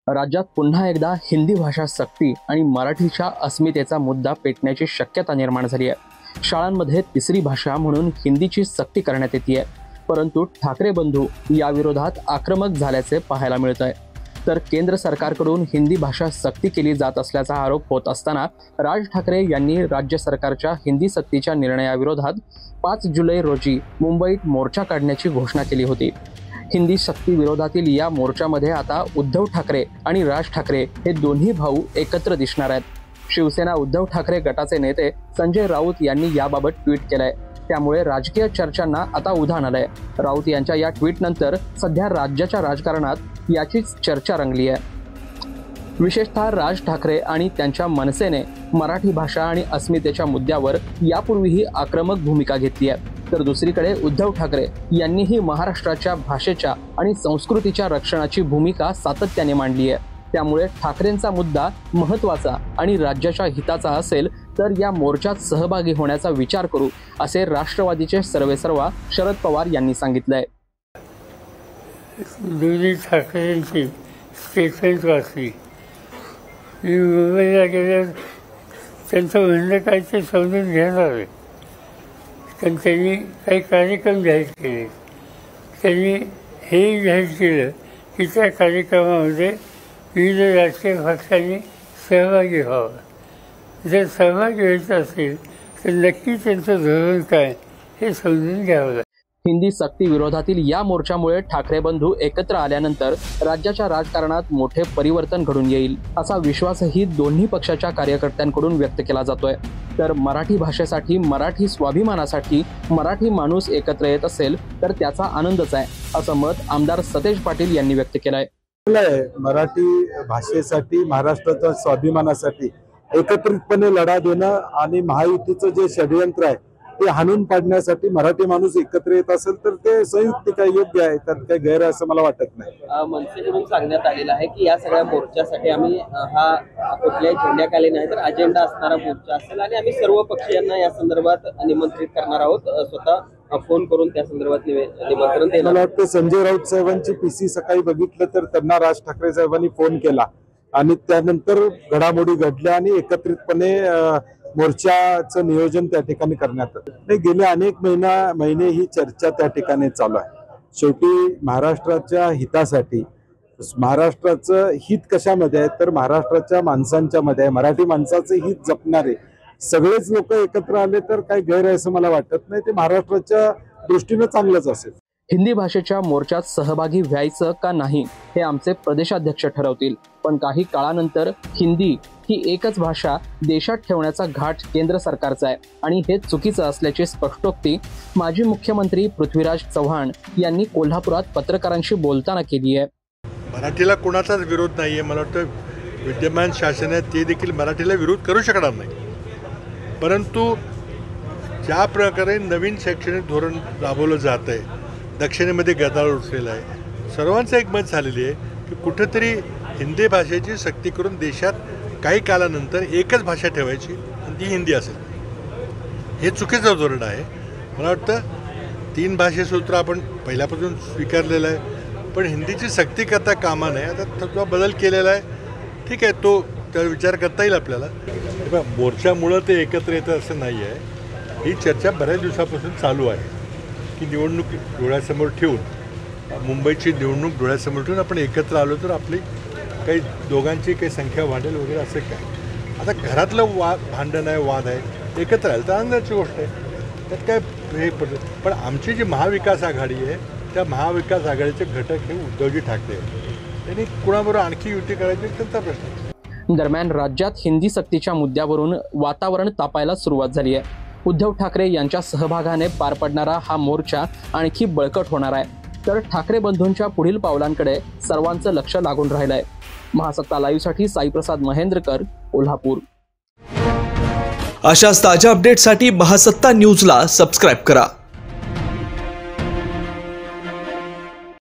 राज्यात पुन्हा एकदा हिंदी भाषा सक्ती आणि मराठीच्या अस्मितेचा मुद्दा पेटण्याची शक्यता निर्माण झाली आहे। शाळांमध्ये तिसरी भाषा म्हणून हिंदीची सक्ती करण्यात येते, परंतु ठाकरे बंधू या विरोधात आक्रमक झाल्याचे पाहायला मिळत आहे। तर केंद्र सरकारकडून हिंदी भाषा सक्ती केली जात असल्याचा आरोप होत असताना राज ठाकरे यांनी राज्य सरकारच्या हिंदी सक्तीच्या निर्णयाविरोधात 5 जुलै रोजी मुंबईत मोर्चा काढण्याची घोषणा केली होती। हिंदी सक्ती विरोधातील या मोर्चामध्ये आता उद्धव ठाकरे आणि राज ठाकरे हे दोन्ही भाऊ एकत्र दिसणार आहेत। शिवसेना उद्धव ठाकरे गटाचे नेते संजय राऊत यांनी याबाबत ट्विट केलंय, त्यामुळे राजकीय चर्चांना आता उधाण आलंय। राऊत यांच्या या ट्विटनंतर सध्या राज्याच्या राजकारणात याचीच चर्चा रंगली आहे। विशेषतः राज ठाकरे आणि त्यांच्या मनसेने मराठी भाषा आणि अस्मितेच्या मुद्द्यावर यापूर्वीही आक्रमक भूमिका घेतली आहे, तर दुसरीकडे उद्धव ठाकरे यांनीही महाराष्ट्राच्या भाषेच्या आणि संस्कृतीच्या रक्षणाची भूमिका सातत्याने मांडली आहे। त्यामुळे ठाकरेंचा मुद्दा महत्त्वाचा आणि राज्याच्या हिताचा असेल तर या मोर्चात सहभागी होण्याचा विचार करू, असे राष्ट्रवादीचे सर्वेसर्वा शरद पवार यांनी सांगितलंय। दोन्ही ठाकरेंची स्टेटमेंट वाचली, मी मुंबईला गेल्यावर त्यांचं म्हणणं काय ते समजून घेणार आहे। पण त्यांनी काही कार्यक्रम जाहीर केले, त्यांनी हेही जाहीर केलं की त्या कार्यक्रमामध्ये विविध राजकीय पक्षांनी सहभागी व्हावं। जर सहभागी व्हायचं असेल तर नक्की त्यांचं धोरण काय हे समजून घ्यावं लागेल। हिंदी सक्ती विरोधातील या मोर्चामुळे ठाकरे बंधू एकत्र आल्यानंतर राज्याच्या राजकारणात मोठे परिवर्तन घडून येईल, असा विश्वासही दोन्ही पक्षाच्या कार्यकर्त्यांकडून व्यक्त केला जातोय। तर मराठी भाषेसाठी, मराठी स्वाभिमानासाठी मराठी माणूस एकत्र येत असेल तर त्याचा आनंदच आहे, असं मत आमदार सतेज पाटील यांनी व्यक्त केलंय। मराठी भाषेसाठी, महाराष्ट्राच्या स्वाभिमानासाठी एकत्रितपणे लढा देणं आणि महायुतीचं जे षडयंत्र आहे ते हाणून पाडण्यासाठी मराठी माणूस एकत्र येत असेल तर ते संयुक्त योग्य आहे, त्यात काही गैर आहे असं मला वाटत नाही। मनसेकडून सांगण्यात आलेलं आहे की या सगळ्या मोर्चासाठी आम्ही हा कुठल्याही झेंड्याखाली नाही तर अजेंडा असणारा मोर्चा असेल आणि आम्ही सर्व पक्षीयांना या संदर्भात निमंत्रित करणार आहोत, स्वतः फोन करून त्या संदर्भात निमंत्रण देणार। मला वाटतं संजय राऊत साहेबांची पीसी सकाळी बघितलं तर त्यांना राज ठाकरे साहेबांनी फोन केला आणि त्यानंतर घडामोडी घडल्या आणि एकत्रितपणे मोर्चाचं नियोजन त्या ठिकाणी करण्यात आलं। गेले अनेक महिने ही चर्चा त्या ठिकाणी चालू आहे। शेवटी महाराष्ट्राच्या हितासाठी, महाराष्ट्राचं हित कशामध्ये आहे तर महाराष्ट्राच्या माणसांच्या मध्ये आहे। मराठी माणसाचं हित जपणारे सगळेच लोक एकत्र आले तर काही गैर आहे असं मला वाटत नाही, ते महाराष्ट्राच्या दृष्टीने चांगलंच असेल। हिंदी भाषेच्या मोर्चात सहभागी व्हायचं का नाही हे आमचे प्रदेशाध्यक्ष ठरवतील, पण काही काळानंतर हिंदी ही एकच भाषा देशात ठेवण्याचा घाट केंद्र सरकारचा आहे आणि हे चुकीचं असल्याची स्पष्टोक्ती माजी मुख्यमंत्री पृथ्वीराज चव्हाण यांनी कोल्हापुरात पत्रकारांशी बोलताना केली आहे। मराठीला कोणाचाच विरोध नाहीये, मला वाटतं विद्यमान शासन आहे ते देखील मराठीला विरोध करू शकणार नाही, परंतु ज्या प्रकारे नवीन शैक्षणिक धोरण राबवलं जात आहे, दक्षिणेमध्ये गदारोळ उठलेला आहे, सर्वांचं एक मत झालेली आहे की कुठेतरी हिंदी भाषेची सक्ती करून देशात काही कालानंतर एकच भाषा ठेवायची आणि ती हिंदी असेल, हे चुकीचं धोरण आहे। मला वाटतं 3 भाषेसूत्र आपण पहिल्यापासून स्वीकारलेलं आहे, पण हिंदीची सक्ती करता कामा नये। आता थोडा बदल केलेला आहे, ठीक आहे, तो त्यावर विचार करता येईल आपल्याला। मोर्चामुळं ते एकत्र येतं असं नाही आहे, ही चर्चा बऱ्याच दिवसापासून चालू आहे की निवडणूक डोळ्यासमोर ठेवून, मुंबईची निवडणूक डोळ्यासमोर ठेवून आपण एकत्र आलो तर आपली काही दोघांची काही संख्या वाढेल वगैरे असं काय। आता घरातलं भांडण आहे, वाद आहे, एकत्र आलं तर आनंदाची गोष्ट आहे, त्यात काय हे पण आमची जी महाविकास आघाडी आहे त्या महाविकास आघाडीचे घटक हे उद्धवजी ठाकरे आहेत, त्यांनी कुणाबरोबर आणखी युती करायची त्यांचा प्रश्न। दरम्यान राज्यात हिंदी सक्तीच्या मुद्द्यावरून वातावरण तापायला सुरुवात झाली आहे। उद्धव ठाकरे यांच्या सहभागाने पार पडणारा हा मोर्चा आणखी बळकट होणार आहे, तर ठाकरे बंधूंच्या पुढील पावलांकडे सर्वांचं लक्ष लागून राहिलंय। महासत्ता लाईव्हसाठी साईप्रसाद महेंद्रकर, कोल्हापूर। अशाच ताज्या अपडेटसाठी महासत्ता न्यूजला सबस्क्राईब करा।